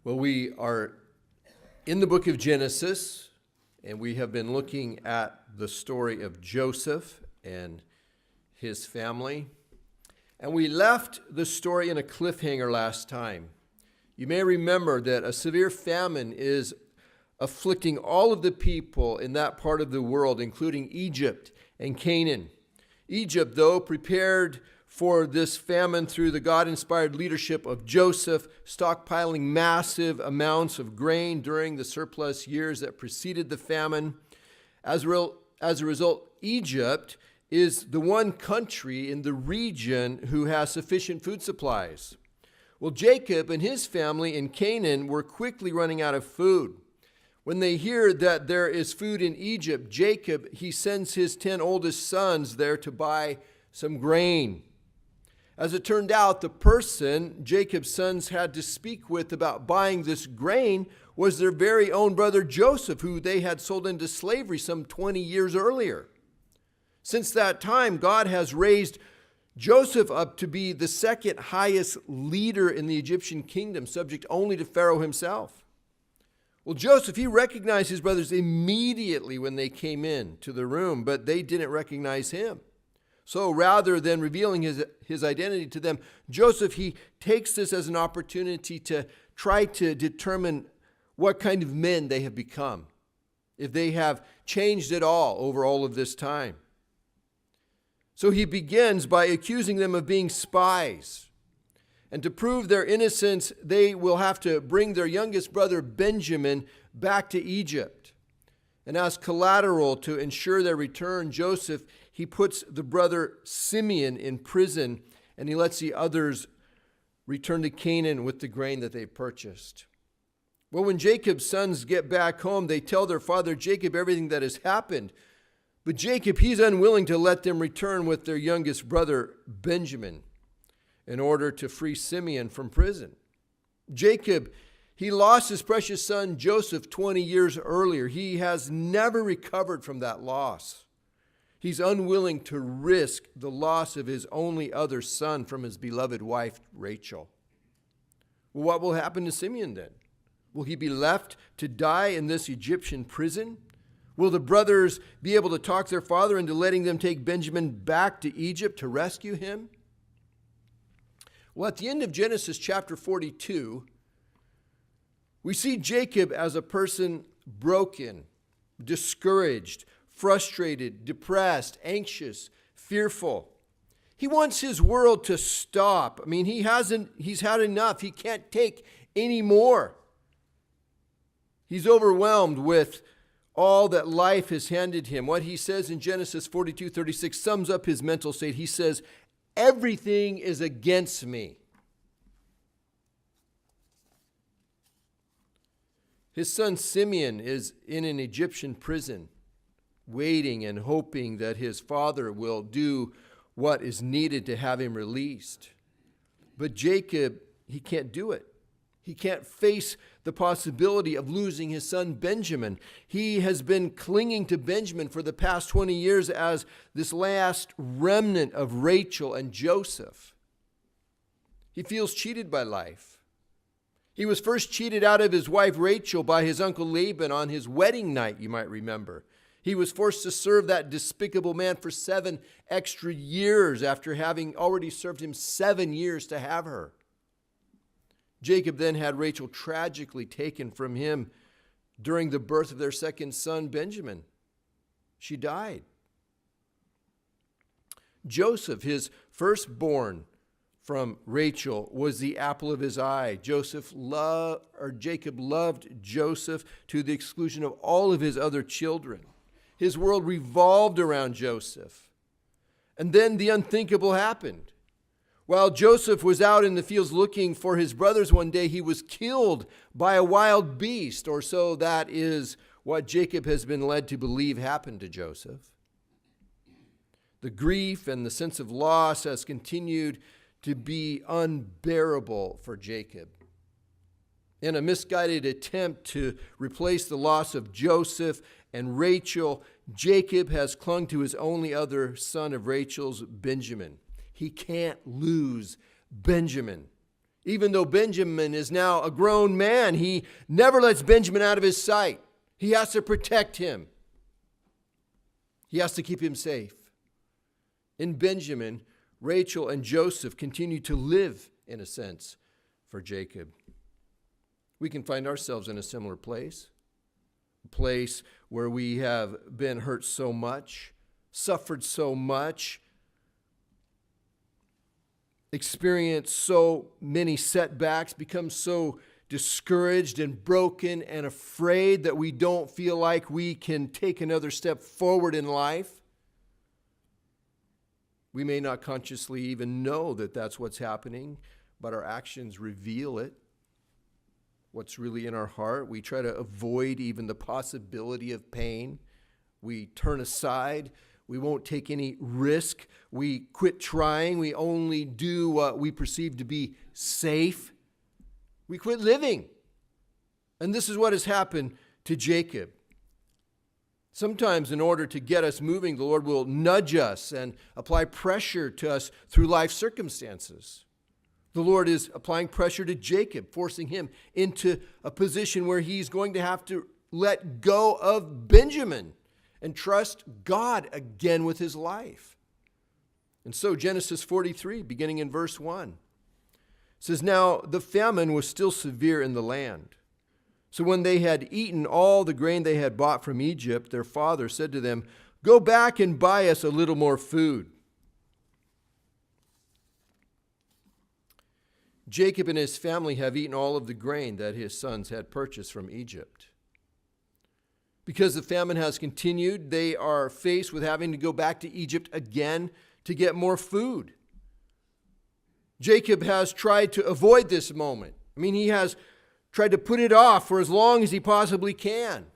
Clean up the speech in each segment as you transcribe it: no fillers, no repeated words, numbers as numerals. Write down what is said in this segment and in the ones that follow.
Well, we are in the book of Genesis, and we have been looking at the story of Joseph and his family. And we left the story in a cliffhanger last time. You may remember that a severe famine is afflicting all of the people in that part of the world, including Egypt and Canaan. Egypt, though, prepared for this famine through the God-inspired leadership of Joseph, stockpiling massive amounts of grain during the surplus years that preceded the famine. As a result, Egypt is the one country in the region who has sufficient food supplies. Well, Jacob and his family in Canaan were quickly running out of food. When they hear that there is food in Egypt, Jacob, he sends his 10 oldest sons there to buy some grain. As it turned out, the person Jacob's sons had to speak with about buying this grain was their very own brother Joseph, who they had sold into slavery some 20 years earlier. Since that time, God has raised Joseph up to be the second highest leader in the Egyptian kingdom, subject only to Pharaoh himself. Well, Joseph, he recognized his brothers immediately when they came in to the room, but they didn't recognize him. So rather than revealing his identity to them, Joseph, he takes this as an opportunity to try to determine what kind of men they have become, if they have changed at all over all of this time. So he begins by accusing them of being spies. And to prove their innocence, they will have to bring their youngest brother Benjamin back to Egypt. And as collateral to ensure their return, Joseph, he puts the brother Simeon in prison, and he lets the others return to Canaan with the grain that they purchased. Well, when Jacob's sons get back home, they tell their father Jacob everything that has happened. But Jacob, he's unwilling to let them return with their youngest brother Benjamin in order to free Simeon from prison. Jacob, he lost his precious son Joseph 20 years earlier. He has never recovered from that loss. He's unwilling to risk the loss of his only other son from his beloved wife, Rachel. Well, what will happen to Simeon then? Will he be left to die in this Egyptian prison? Will the brothers be able to talk their father into letting them take Benjamin back to Egypt to rescue him? Well, at the end of Genesis chapter 42, we see Jacob as a person broken, discouraged, frustrated, depressed, anxious, fearful. He wants his world to stop. I mean, he's had enough. He can't take any more. He's overwhelmed with all that life has handed him. What he says in Genesis 42:36 sums up his mental state. He says, "Everything is against me." His son Simeon is in an Egyptian prison, waiting and hoping that his father will do what is needed to have him released. But Jacob, he can't do it. He can't face the possibility of losing his son Benjamin. He has been clinging to Benjamin for the past 20 years as this last remnant of Rachel and Joseph. He feels cheated by life. He was first cheated out of his wife Rachel by his uncle Laban on his wedding night, you might remember. He was forced to serve that despicable man for 7 extra years after having already served him 7 years to have her. Jacob then had Rachel tragically taken from him during the birth of their second son, Benjamin. She died. Joseph, his firstborn from Rachel, was the apple of his eye. Jacob loved Joseph to the exclusion of all of his other children. His world revolved around Joseph. And then the unthinkable happened. While Joseph was out in the fields looking for his brothers one day, he was killed by a wild beast, or so that is what Jacob has been led to believe happened to Joseph. The grief and the sense of loss has continued to be unbearable for Jacob. In a misguided attempt to replace the loss of Joseph and Rachel, Jacob has clung to his only other son of Rachel's, Benjamin. He can't lose Benjamin. Even though Benjamin is now a grown man, he never lets Benjamin out of his sight. He has to protect him. He has to keep him safe. In Benjamin, Rachel and Joseph continue to live, in a sense, for Jacob. We can find ourselves in a similar place, a place where we have been hurt so much, suffered so much, experienced so many setbacks, become so discouraged and broken and afraid that we don't feel like we can take another step forward in life. We may not consciously even know that that's what's happening, but our actions reveal it. What's really in our heart. We try to avoid even the possibility of pain. We turn aside. We won't take any risk. We quit trying. We only do what we perceive to be safe. We quit living. And this is what has happened to Jacob. Sometimes in order to get us moving, the Lord will nudge us and apply pressure to us through life circumstances. The Lord is applying pressure to Jacob, forcing him into a position where he's going to have to let go of Benjamin and trust God again with his life. And so Genesis 43, beginning in verse 1, says, "Now the famine was still severe in the land. So when they had eaten all the grain they had bought from Egypt, their father said to them, 'Go back and buy us a little more food.' Jacob and his family have eaten all of the grain that his sons had purchased from Egypt. Because the famine has continued, they are faced with having to go back to Egypt again to get more food. Jacob has tried to avoid this moment. He has tried to put it off for as long as he possibly can.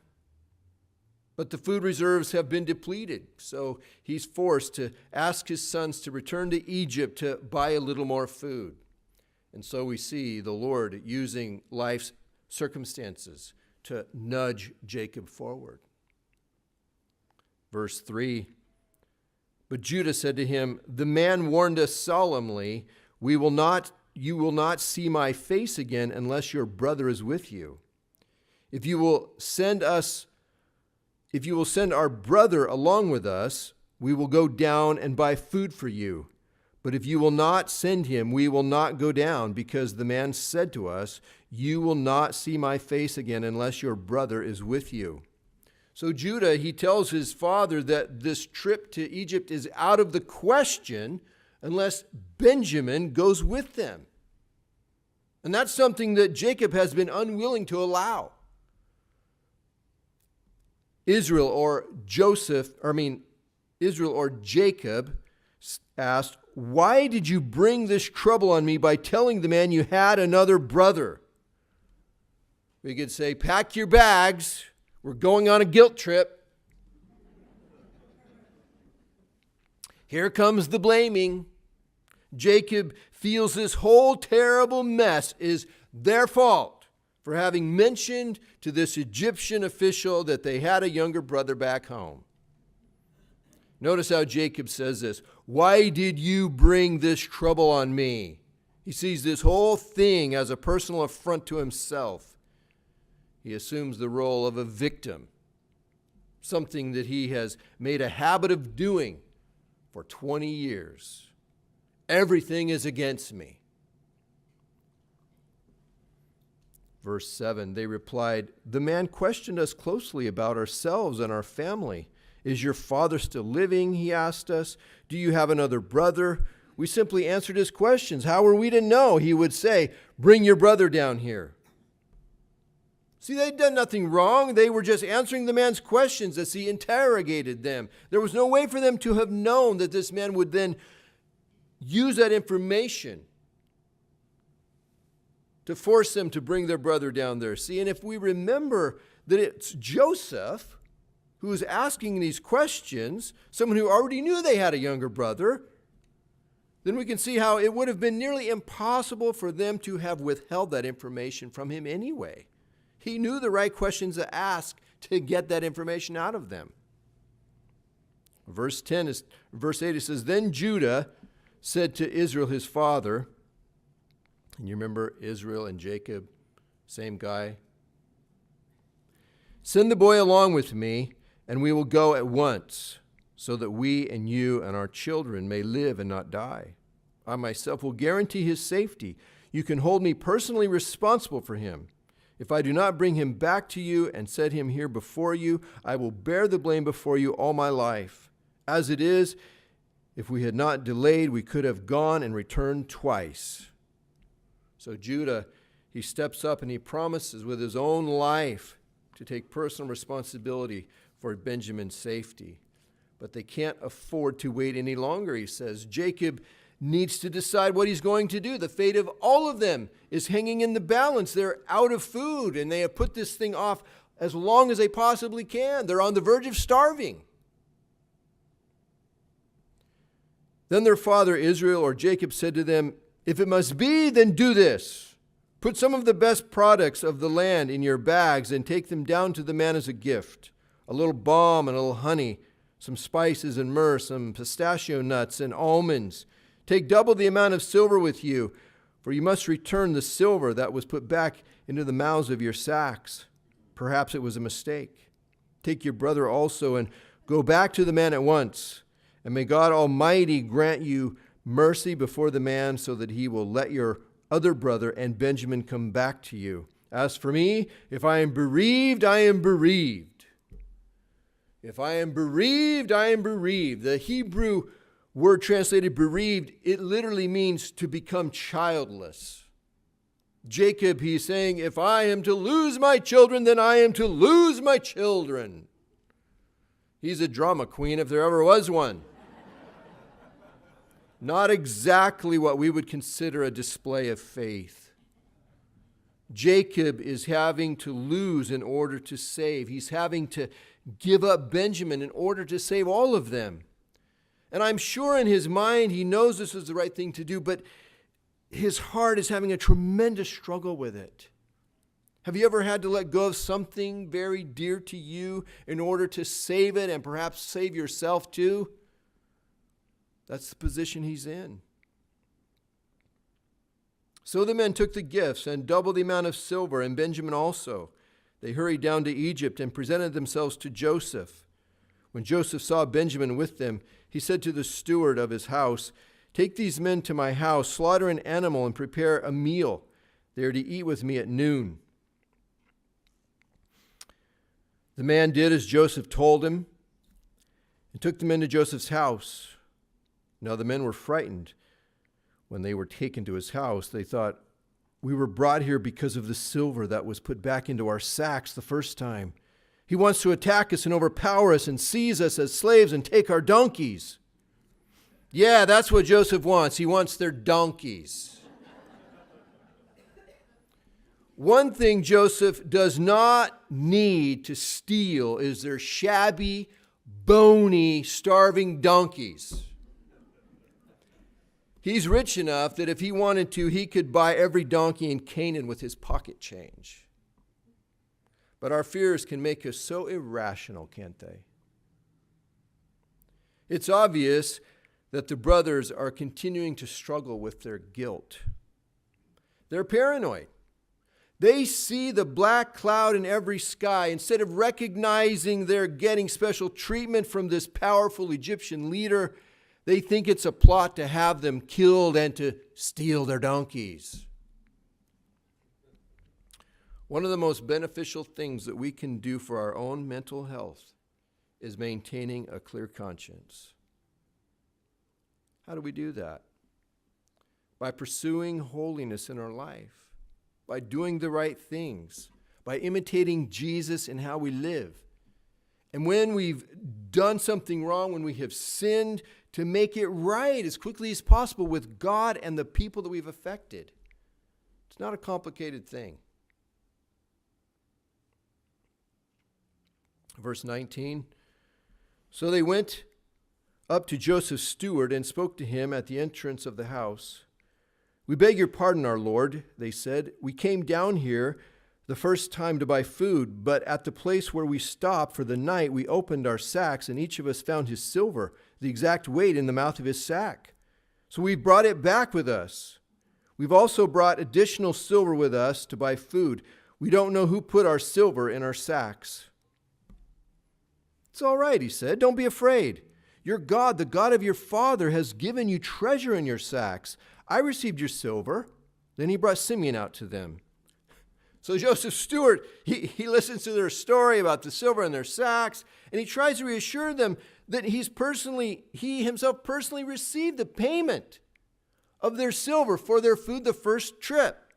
But the food reserves have been depleted, so he's forced to ask his sons to return to Egypt to buy a little more food. And so we see the Lord using life's circumstances to nudge Jacob forward. Verse 3, "But Judah said to him, 'The man warned us solemnly, you will not see my face again unless your brother is with you. If you will send our brother along with us, we will go down and buy food for you. But if you will not send him, we will not go down, because the man said to us, you will not see my face again unless your brother is with you.'" So Judah, he tells his father that this trip to Egypt is out of the question unless Benjamin goes with them. And that's something that Jacob has been unwilling to allow. Israel or Jacob asked, "Why did you bring this trouble on me by telling the man you had another brother?" We could say, "Pack your bags. We're going on a guilt trip." Here comes the blaming. Jacob feels this whole terrible mess is their fault for having mentioned to this Egyptian official that they had a younger brother back home. Notice how Jacob says this, "Why did you bring this trouble on me?" He sees this whole thing as a personal affront to himself. He assumes the role of a victim, something that he has made a habit of doing for 20 years. Everything is against me. Verse 7, they replied, "The man questioned us closely about ourselves and our family. 'Is your father still living?' he asked us. 'Do you have another brother?' We simply answered his questions. How were we to know? He would say, 'Bring your brother down here.'" See, they'd done nothing wrong. They were just answering the man's questions as he interrogated them. There was no way for them to have known that this man would then use that information to force them to bring their brother down there. See, and if we remember that it's Joseph who is asking these questions, someone who already knew they had a younger brother, then we can see how it would have been nearly impossible for them to have withheld that information from him anyway. He knew the right questions to ask to get that information out of them. Verse 8, it says, "Then Judah said to Israel his father, And you remember Israel and Jacob, same guy. Send the boy along with me, and we will go at once, so that we and you and our children may live and not die. I myself will guarantee his safety. You can hold me personally responsible for him. If I do not bring him back to you and set him here before you, I will bear the blame before you all my life. As it is, if we had not delayed, we could have gone and returned twice. So Judah, he steps up and he promises with his own life to take personal responsibility for Benjamin's safety. But they can't afford to wait any longer, he says. Jacob needs to decide what he's going to do. The fate of all of them is hanging in the balance. They're out of food, and they have put this thing off as long as they possibly can. They're on the verge of starving. Then their father Israel or Jacob said to them, if it must be, then do this. Put some of the best products of the land in your bags and take them down to the man as a gift. A little balm and a little honey, some spices and myrrh, some pistachio nuts and almonds. Take double the amount of silver with you, for you must return the silver that was put back into the mouths of your sacks. Perhaps it was a mistake. Take your brother also and go back to the man at once. And may God Almighty grant you mercy before the man, so that he will let your other brother and Benjamin come back to you. As for me, if I am bereaved, I am bereaved. If I am bereaved, I am bereaved. The Hebrew word translated bereaved, it literally means to become childless. Jacob, he's saying, if I am to lose my children, then I am to lose my children. He's a drama queen if there ever was one. Not exactly what we would consider a display of faith. Jacob is having to lose in order to save. He's having to give up Benjamin in order to save all of them. And I'm sure in his mind he knows this is the right thing to do, but his heart is having a tremendous struggle with it. Have you ever had to let go of something very dear to you in order to save it and perhaps save yourself too? That's the position he's in. So the men took the gifts and double the amount of silver, and Benjamin also. They hurried down to Egypt and presented themselves to Joseph. When Joseph saw Benjamin with them, he said to the steward of his house, take these men to my house, slaughter an animal, and prepare a meal. They are to eat with me at noon. The man did as Joseph told him and took the men to Joseph's house. Now the men were frightened when they were taken to his house. They thought, we were brought here because of the silver that was put back into our sacks the first time. He wants to attack us and overpower us and seize us as slaves and take our donkeys. Yeah, that's what Joseph wants. He wants their donkeys. One thing Joseph does not need to steal is their shabby, bony, starving donkeys. He's rich enough that if he wanted to, he could buy every donkey in Canaan with his pocket change. But our fears can make us so irrational, can't they? It's obvious that the brothers are continuing to struggle with their guilt. They're paranoid. They see the black cloud in every sky. Instead of recognizing they're getting special treatment from this powerful Egyptian leader, they think it's a plot to have them killed and to steal their donkeys. One of the most beneficial things that we can do for our own mental health is maintaining a clear conscience. How do we do that? By pursuing holiness in our life, by doing the right things, by imitating Jesus in how we live. And when we've done something wrong, when we have sinned, to make it right as quickly as possible with God and the people that we've affected. It's not a complicated thing. Verse 19, so they went up to Joseph's steward and spoke to him at the entrance of the house. We beg your pardon, our lord, they said. We came down here the first time to buy food, but at the place where we stopped for the night, we opened our sacks, and each of us found his silver, the exact weight in the mouth of his sack. So we brought it back with us. We've also brought additional silver with us to buy food. We don't know who put our silver in our sacks." "It's all right," he said. "Don't be afraid. Your God, the God of your father, has given you treasure in your sacks. I received your silver." Then he brought Simeon out to them. So Joseph's steward, he listens to their story about the silver in their sacks, and he tries to reassure them that he himself personally received the payment of their silver for their food the first trip.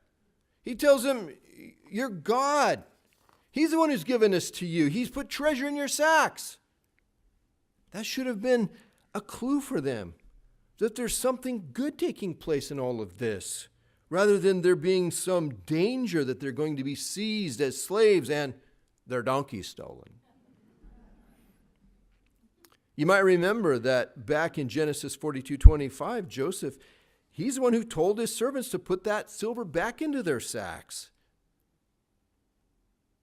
He tells them, "Your God, He's the one who's given this to you. He's put treasure in your sacks." That should have been a clue for them, that there's something good taking place in all of this, rather than there being some danger that they're going to be seized as slaves and their donkeys stolen. You might remember that back in Genesis 42:25, Joseph, he's the one who told his servants to put that silver back into their sacks.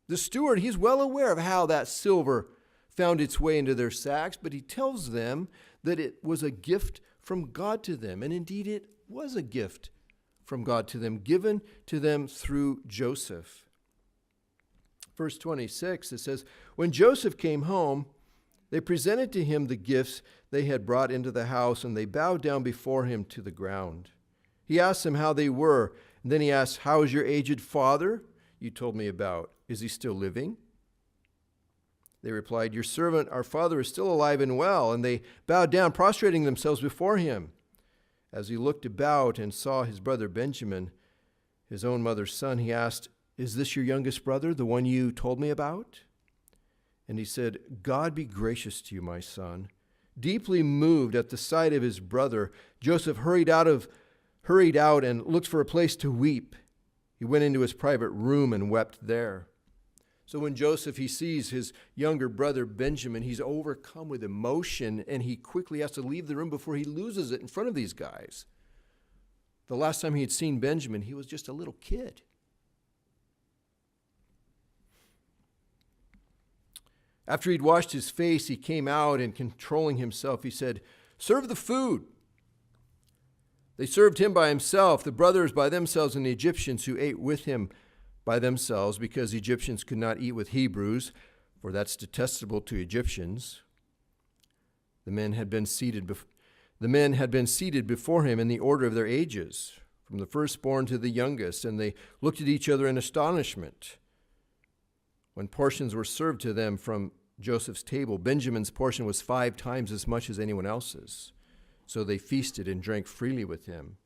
The steward, he's well aware of how that silver found its way into their sacks, but he tells them that it was a gift from God to them. And indeed, it was a gift from God to them, given to them through Joseph. Verse 26, it says, "When Joseph came home, they presented to him the gifts they had brought into the house, and they bowed down before him to the ground. He asked them how they were, and then he asked, 'How is your aged father you told me about? Is he still living?' They replied, 'Your servant, our father, is still alive and well.' And they bowed down, prostrating themselves before him. As he looked about and saw his brother Benjamin, his own mother's son, he asked, 'Is this your youngest brother, the one you told me about?' And he said, 'God be gracious to you, my son.' Deeply moved at the sight of his brother, Joseph hurried out and looked for a place to weep. He went into his private room and wept there." So when Joseph, he sees his younger brother Benjamin, he's overcome with emotion, and he quickly has to leave the room before he loses it in front of these guys. The last time he had seen Benjamin, he was just a little kid. After he'd washed his face, he came out, and controlling himself, he said, "Serve the food." They served him by himself, the brothers by themselves, and the Egyptians who ate with him by themselves, because Egyptians could not eat with Hebrews, for that's detestable to Egyptians. The men had been seated before him in the order of their ages, from the firstborn to the youngest, and they looked at each other in astonishment. When portions were served to them from Joseph's table, Benjamin's portion was 5 times as much as anyone else's. So they feasted and drank freely with him.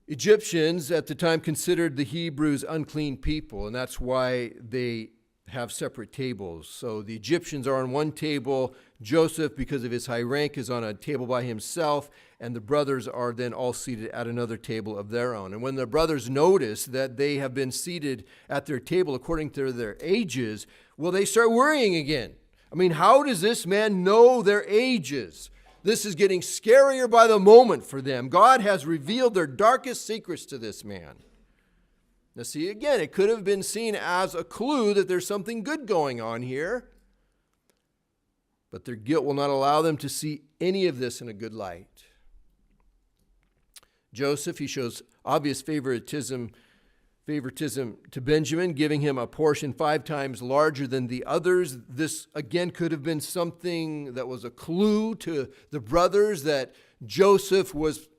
Egyptians at the time considered the Hebrews unclean people, and that's why they have separate tables. So the Egyptians are on one table. Joseph, because of his high rank, is on a table by himself, and the brothers are then all seated at another table of their own. And when the brothers notice that they have been seated at their table according to their ages, well, they start worrying again. I mean, how does this man know their ages? This is getting scarier by the moment for them. God has revealed their darkest secrets to this man. Now see, again, it could have been seen as a clue that there's something good going on here. But their guilt will not allow them to see any of this in a good light. Joseph, he shows obvious favoritism to Benjamin, giving him a portion 5 times larger than the others. This, again, could have been something that was a clue to the brothers that Joseph was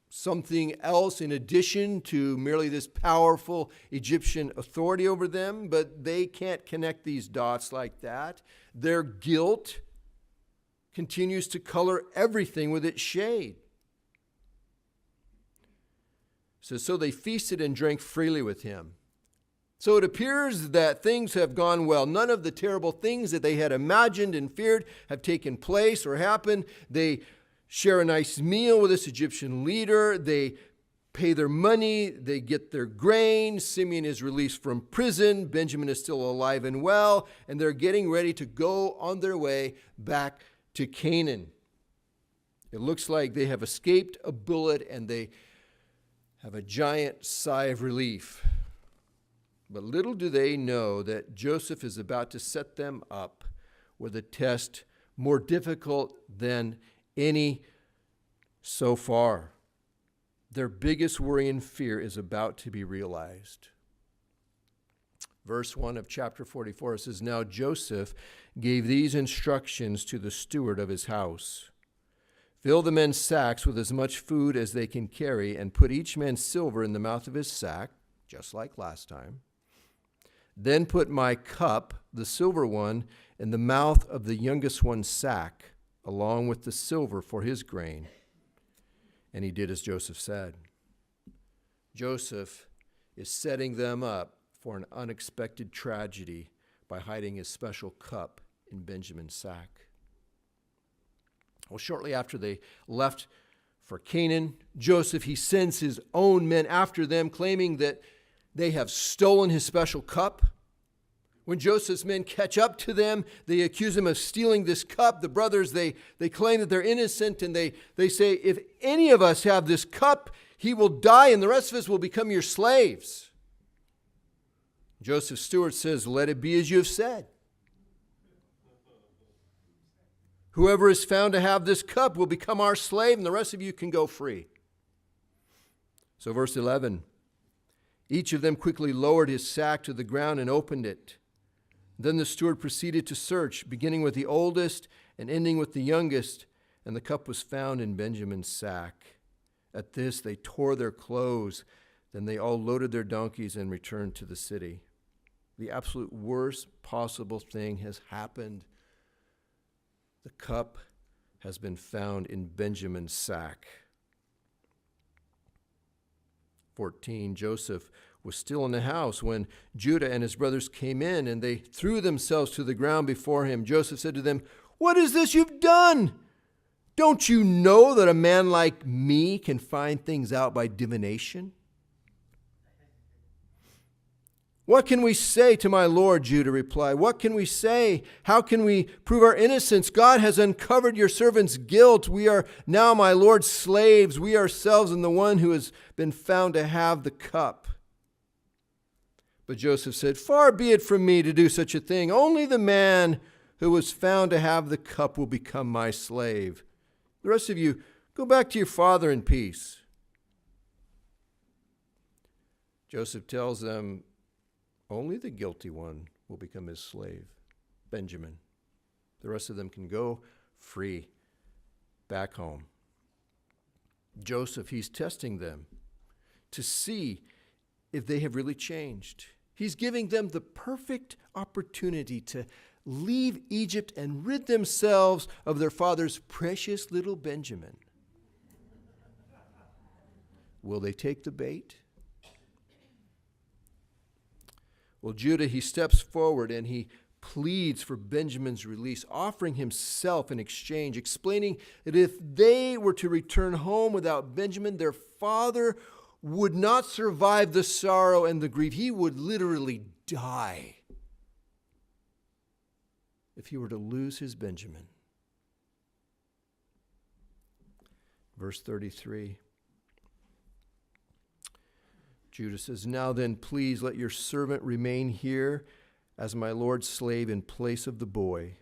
something else in addition to merely this powerful Egyptian authority over them, but they can't connect these dots like that. Their guilt continues to color everything with its shade. So they feasted and drank freely with him. So it appears that things have gone well. None of the terrible things that they had imagined and feared have taken place or happened. They share a nice meal with this Egyptian leader. They pay their money. They get their grain. Simeon is released from prison. Benjamin is still alive and well. And they're getting ready to go on their way back to Canaan. It looks like they have escaped a bullet, and they have a giant sigh of relief. But little do they know that Joseph is about to set them up with a test more difficult than any so far. their biggest worry and fear is about to be realized. Verse 1 of chapter 44 says, "Now Joseph gave these instructions to the steward of his house. Fill the men's sacks with as much food as they can carry, and put each man's silver in the mouth of his sack," just like last time. "Then put my cup, the silver one, in the mouth of the youngest one's sack, along with the silver for his grain." And he did as Joseph said. Joseph is setting them up for an unexpected tragedy by hiding his special cup in Benjamin's sack. Well, shortly after they left for Canaan, Joseph, he sends his own men after them, claiming that they have stolen his special cup. When Joseph's men catch up to them, they accuse him of stealing this cup. The brothers, they claim that they're innocent, and they say, "If any of us have this cup, he will die, and the rest of us will become your slaves." Joseph's steward says, "Let it be as you have said. Whoever is found to have this cup will become our slave, and the rest of you can go free." So verse 11, "Each of them quickly lowered his sack to the ground and opened it. Then the steward proceeded to search, beginning with the oldest and ending with the youngest, and the cup was found in Benjamin's sack. At this they tore their clothes. Then they all loaded their donkeys and returned to the city." The absolute worst possible thing has happened. The cup has been found in Benjamin's sack. 14, Joseph was still in the house when Judah and his brothers came in, and they threw themselves to the ground before him. Joseph said to them, "What is this you've done? Don't you know that a man like me can find things out by divination? What can we say to my lord?" Judah replied. "What can we say? How can we prove our innocence? God has uncovered your servant's guilt. We are now my lord's slaves, we ourselves and the one who has been found to have the cup." But Joseph said, "Far be it from me to do such a thing. Only the man who was found to have the cup will become my slave. The rest of you, go back to your father in peace." Joseph tells them, only the guilty one will become his slave, Benjamin. The rest of them can go free back home. Joseph, he's testing them to see if they have really changed. He's giving them the perfect opportunity to leave Egypt and rid themselves of their father's precious little Benjamin. Will they take the bait? Well, Judah, he steps forward and he pleads for Benjamin's release, offering himself in exchange, explaining that if they were to return home without Benjamin, their father would not survive the sorrow and the grief. He would literally die if he were to lose his Benjamin. Verse 33. Judah says, "Now then, please let your servant remain here as my lord's slave in place of the boy,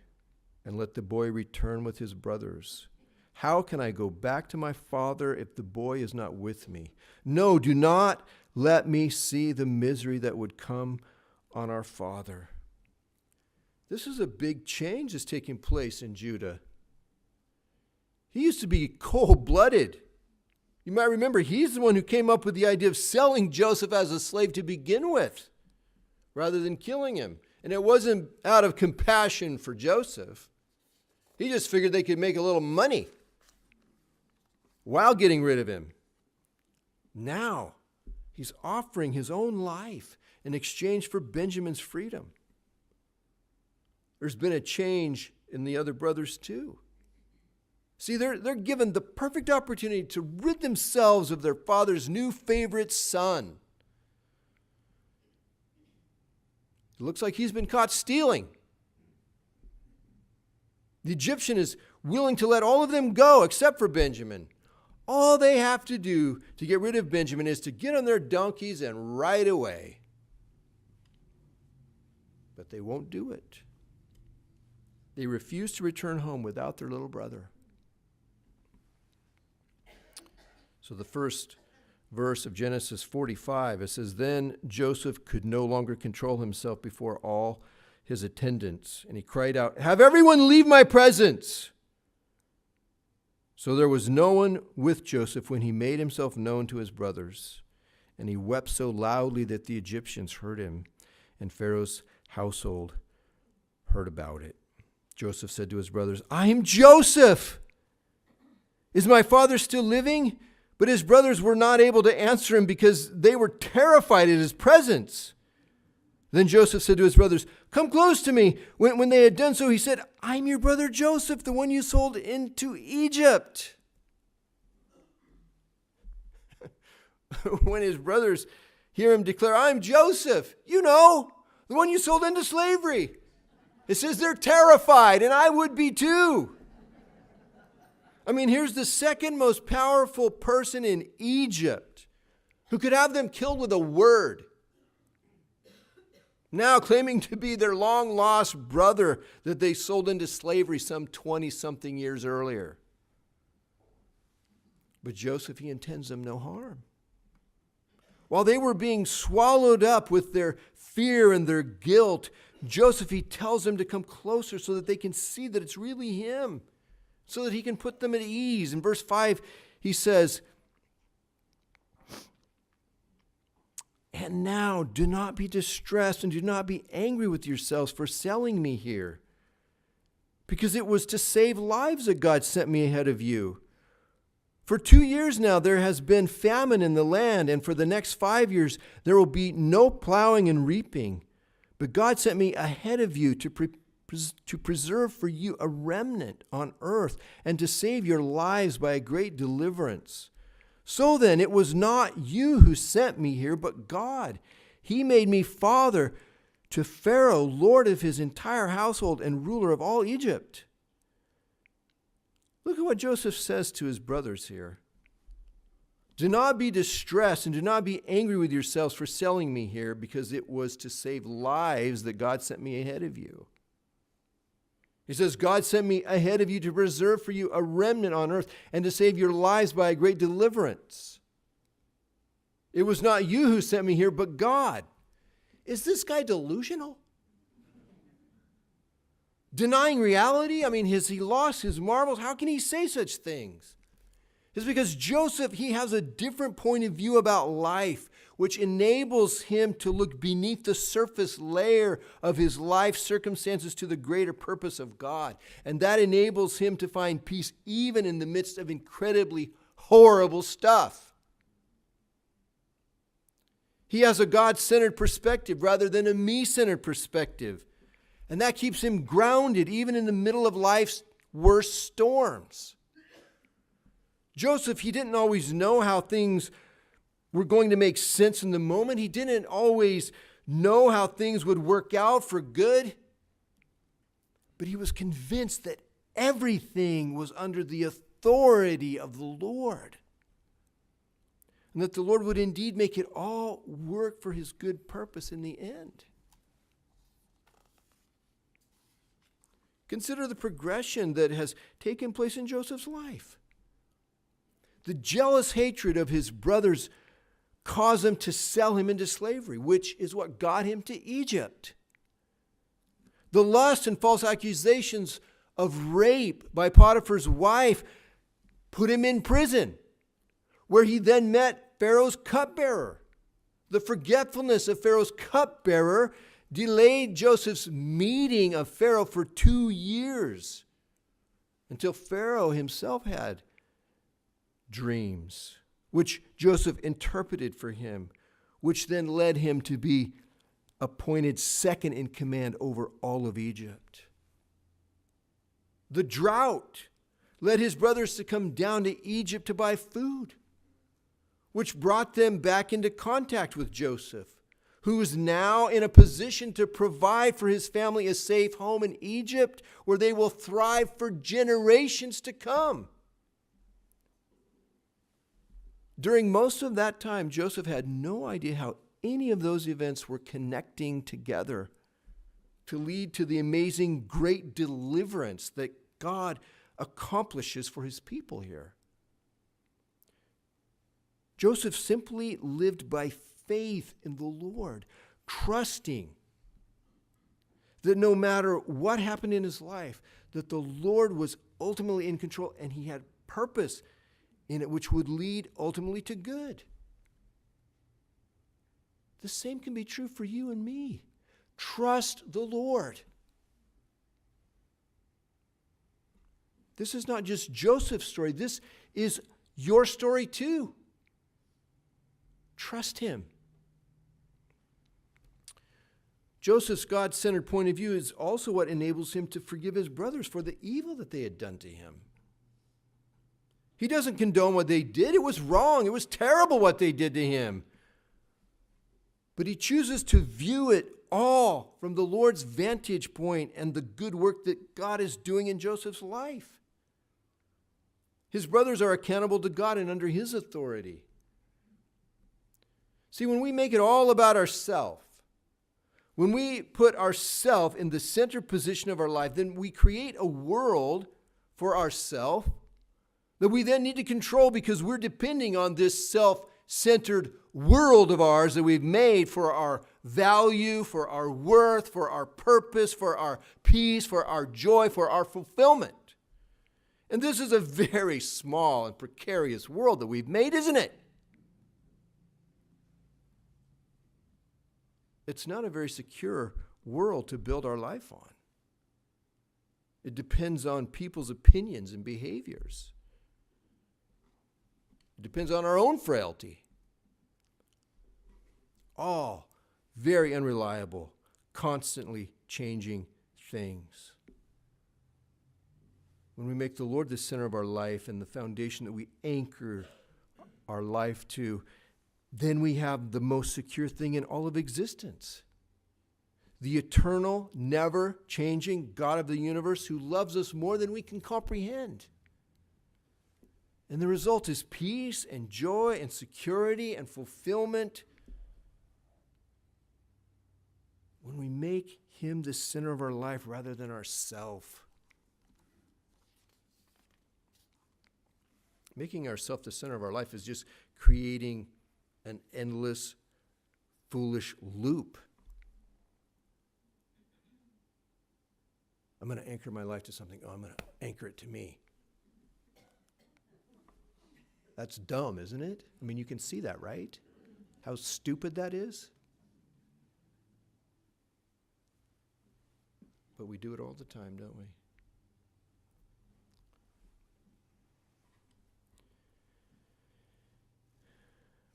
and let the boy return with his brothers. How can I go back to my father if the boy is not with me? No, do not let me see the misery that would come on our father." This is a big change that's taking place in Judah. He used to be cold-blooded. You might remember, he's the one who came up with the idea of selling Joseph as a slave to begin with, rather than killing him. And it wasn't out of compassion for Joseph. He just figured they could make a little money while getting rid of him. Now, he's offering his own life in exchange for Benjamin's freedom. There's been a change in the other brothers too. See, they're given the perfect opportunity to rid themselves of their father's new favorite son. It looks like he's been caught stealing. The Egyptian is willing to let all of them go except for Benjamin. All they have to do to get rid of Benjamin is to get on their donkeys and ride away. But they won't do it. They refuse to return home without their little brother. So the first verse of Genesis 45. It says, "Then Joseph could no longer control himself before all his attendants, and he cried out, 'Have everyone leave my presence!' So there was no one with Joseph when he made himself known to his brothers, and he wept so loudly that the Egyptians heard him, and Pharaoh's household heard about it. Joseph said to his brothers, 'I am Joseph! Is my father still living?' But his brothers were not able to answer him because they were terrified at his presence. Then Joseph said to his brothers, 'Come close to me.' When they had done so, he said, 'I'm your brother Joseph, the one you sold into Egypt.'" When his brothers hear him declare, "I'm Joseph, the one you sold into slavery," it says they're terrified, and I would be too. I mean, here's the second most powerful person in Egypt who could have them killed with a word, now claiming to be their long-lost brother that they sold into slavery some 20-something years earlier. But Joseph, he intends them no harm. While they were being swallowed up with their fear and their guilt, Joseph, he tells them to come closer so that they can see that it's really him, so that he can put them at ease. In verse 5, he says, "And now do not be distressed and do not be angry with yourselves for selling me here, because it was to save lives that God sent me ahead of you. For 2 years now there has been famine in the land, and for the next 5 years there will be no plowing and reaping. But God sent me ahead of you to preserve for you a remnant on earth and to save your lives by a great deliverance. So then, it was not you who sent me here, but God. He made me father to Pharaoh, lord of his entire household and ruler of all Egypt." Look at what Joseph says to his brothers here. "Do not be distressed and do not be angry with yourselves for selling me here, because it was to save lives that God sent me ahead of you." He says, "God sent me ahead of you to preserve for you a remnant on earth and to save your lives by a great deliverance. It was not you who sent me here, but God." Is this guy delusional? Denying reality? I mean, has he lost his marbles? How can he say such things? It's because Joseph, he has a different point of view about life, which enables him to look beneath the surface layer of his life circumstances to the greater purpose of God. And that enables him to find peace even in the midst of incredibly horrible stuff. He has a God-centered perspective rather than a me-centered perspective. And that keeps him grounded even in the middle of life's worst storms. Joseph, he didn't always know how things were going to make sense in the moment. He didn't always know how things would work out for good. But he was convinced that everything was under the authority of the Lord, and that the Lord would indeed make it all work for his good purpose in the end. Consider the progression that has taken place in Joseph's life. The jealous hatred of his brothers caused them to sell him into slavery, which is what got him to Egypt. The lust and false accusations of rape by Potiphar's wife put him in prison, where he then met Pharaoh's cupbearer. The forgetfulness of Pharaoh's cupbearer delayed Joseph's meeting of Pharaoh for 2 years, until Pharaoh himself had dreams, which Joseph interpreted for him, which then led him to be appointed second in command over all of Egypt. The drought led his brothers to come down to Egypt to buy food, which brought them back into contact with Joseph, who is now in a position to provide for his family a safe home in Egypt where they will thrive for generations to come. During most of that time, Joseph had no idea how any of those events were connecting together to lead to the amazing great deliverance that God accomplishes for his people here. Joseph simply lived by faith in the Lord, trusting that no matter what happened in his life, that the Lord was ultimately in control and he had purpose in it which would lead ultimately to good. The same can be true for you and me. Trust the Lord. This is not just Joseph's story. This is your story too. Trust him. Joseph's God-centered point of view is also what enables him to forgive his brothers for the evil that they had done to him. He doesn't condone what they did. It was wrong. It was terrible what they did to him. But he chooses to view it all from the Lord's vantage point and the good work that God is doing in Joseph's life. His brothers are accountable to God and under his authority. See, when we make it all about ourselves, when we put ourselves in the center position of our life, then we create a world for ourselves that we then need to control because we're depending on this self-centered world of ours that we've made for our value, for our worth, for our purpose, for our peace, for our joy, for our fulfillment. And this is a very small and precarious world that we've made, isn't it? It's not a very secure world to build our life on. It depends on people's opinions and behaviors. It depends on our own frailty. All very unreliable, constantly changing things. When we make the Lord the center of our life and the foundation that we anchor our life to, then we have the most secure thing in all of existence. The eternal, never-changing God of the universe who loves us more than we can comprehend. And the result is peace and joy and security and fulfillment when we make him the center of our life rather than ourself. Making ourselves the center of our life is just creating an endless, foolish loop. I'm going to anchor my life to something. Oh, I'm going to anchor it to me. That's dumb, isn't it? I mean, you can see that, right? How stupid that is. But we do it all the time, don't we?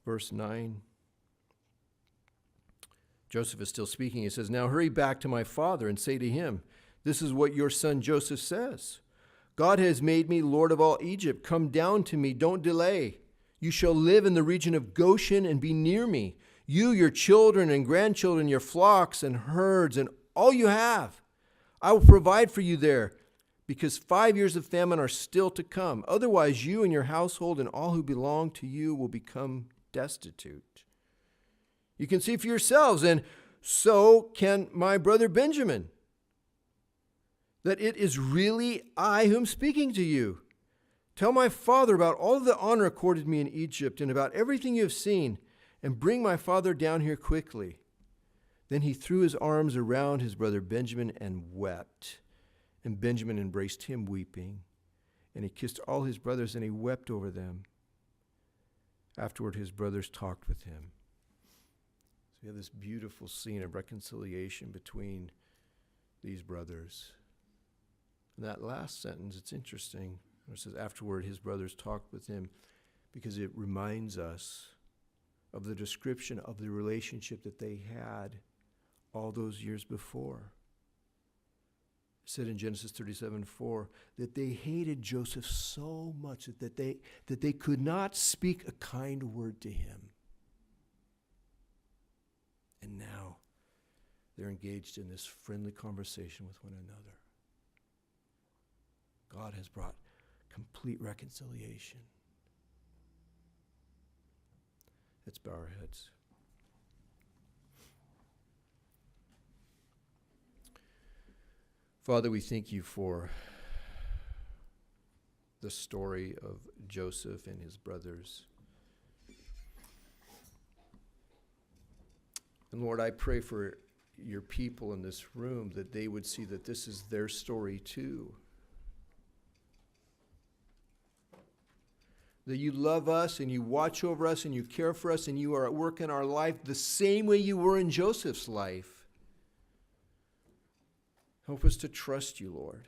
Verse 9. Joseph is still speaking. He says, "Now hurry back to my father and say to him, this is what your son Joseph says. God has made me Lord of all Egypt. Come down to me. Don't delay. You shall live in the region of Goshen and be near me. You, your children and grandchildren, your flocks and herds, and all you have. I will provide for you there, because 5 years of famine are still to come. Otherwise, you and your household and all who belong to you will become destitute. You can see for yourselves, and so can my brother Benjamin, that it is really I who am speaking to you. Tell my father about all the honor accorded me in Egypt and about everything you have seen, and bring my father down here quickly." Then he threw his arms around his brother Benjamin and wept. And Benjamin embraced him weeping. And he kissed all his brothers and he wept over them. Afterward, his brothers talked with him. So we have this beautiful scene of reconciliation between these brothers. In that last sentence, it's interesting. It says, afterward, his brothers talked with him, because it reminds us of the description of the relationship that they had all those years before. It said in Genesis 37:4 that they hated Joseph so much that they could not speak a kind word to him. And now they're engaged in this friendly conversation with one another. God has brought complete reconciliation. Let's bow our heads. Father, we thank you for the story of Joseph and his brothers. And Lord, I pray for your people in this room that they would see that this is their story too. That you love us and you watch over us and you care for us and you are at work in our life the same way you were in Joseph's life. Help us to trust you, Lord.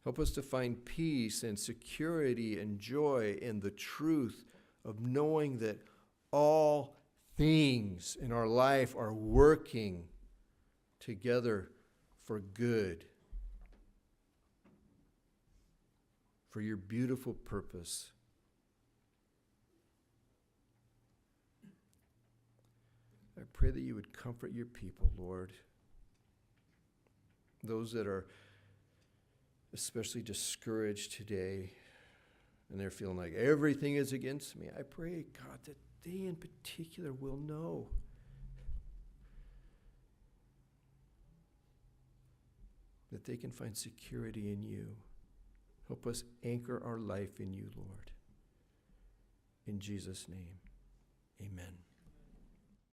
Help us to find peace and security and joy in the truth of knowing that all things in our life are working together for good, for your beautiful purpose. I pray that you would comfort your people, Lord. Those that are especially discouraged today and they're feeling like everything is against me. I pray, God, that they in particular will know that they can find security in you. Help us anchor our life in you, Lord. In Jesus' name, amen.